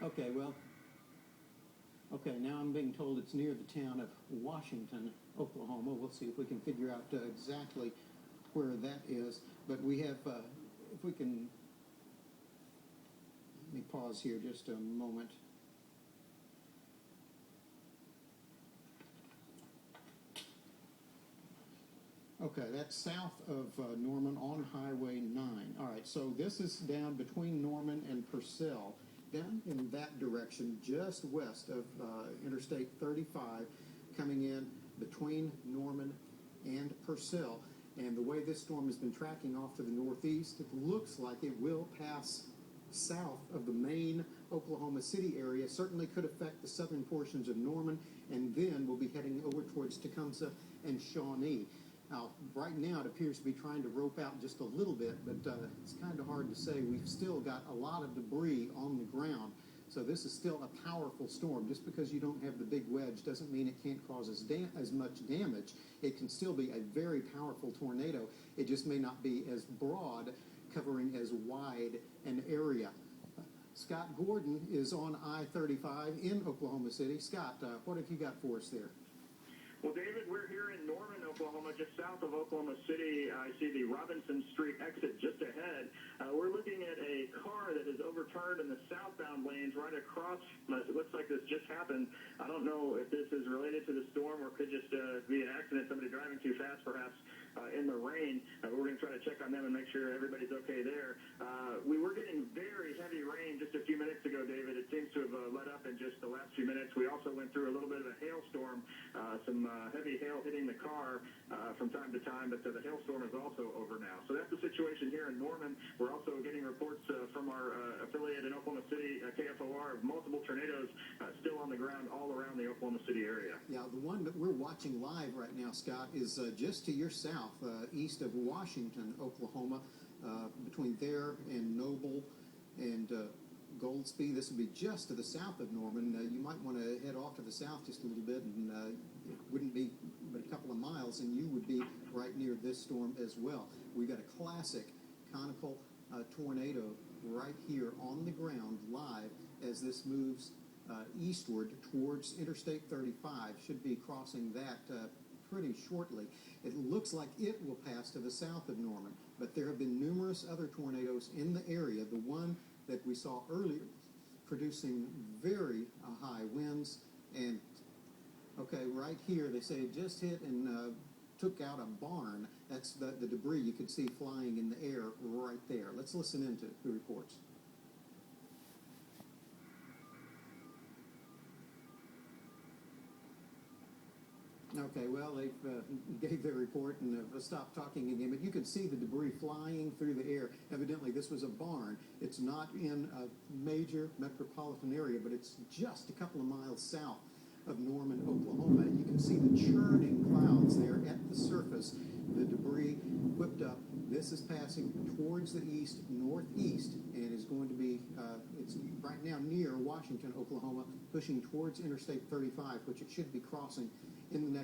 Okay, well, okay, now I'm being told it's near the town of Washington, Oklahoma. We'll see if we can figure out exactly where that is. But we have, if we can, let me pause here just a moment. Okay, that's south of Norman on Highway 9. All right, so this is down between Norman and Purcell, down in that direction, just west of Interstate 35, coming in between Norman and Purcell. And the way this storm has been tracking off to the northeast, it looks like it will pass south of the main Oklahoma City area. Certainly could affect the southern portions of Norman, and then we'll be heading over towards Tecumseh and Shawnee. Now, right now, it appears to be trying to rope out just a little bit, but it's kind of hard to say. We've still got a lot of debris on the ground, so this is still a powerful storm. Just because you don't have the big wedge doesn't mean it can't cause as much damage. It can still be a very powerful tornado. It just may not be as broad, covering as wide an area. Scott Gordon is on I-35 in Oklahoma City. Scott, what have you got for us there? Well, David, we're here in Norman, Oklahoma, just south of Oklahoma City. I see the Robinson Street exit just ahead. We're looking at a car that is overturned in the southbound lanes right across from us. It looks like this just happened. I don't know if this is related to the storm or could just be an accident, somebody driving too fast perhaps in the rain. We're going to try to check on them and make sure everybody's okay there. We were getting very heavy rain just a few minutes ago, David. It seems to have let up in just the last few minutes. We also went through a little bit of a hailstorm, some heavy hail hitting the car from time to time, but the hailstorm is also over now. So that's the situation here in Norman. We're also getting reports from our affiliate in Oklahoma City, KFOR, of multiple tornadoes still on the ground all around the Oklahoma City area. Yeah, the one that we're watching live right now, Scott, is just to your south, east of Washington, Oklahoma, between there and Noble and Goldsby. This would be just to the south of Norman. You might want to head off to the south just a little bit, and it wouldn't be but a couple of miles, and you would be right near this storm as well. We've got a classic conical tornado right here on the ground live as this moves eastward towards Interstate 35. Should be crossing that pretty shortly. It looks like it will pass to the south of Norman, but there have been numerous other tornadoes in the area. The one that we saw earlier producing very high winds, and okay, right here they say it just hit and took out a barn. That's the debris you could see flying in the air right there. Let's listen into the reports. Okay, well, they gave their report and stopped talking again, but you could see the debris flying through the air. Evidently, this was a barn. It's not in a major metropolitan area, but it's just a couple of miles south of Norman, Oklahoma. And you can see the churning clouds there at the surface, the debris whipped up. This is passing towards the east, northeast, and is going to be, it's right now near Washington, Oklahoma, pushing towards Interstate 35, which it should be crossing in the next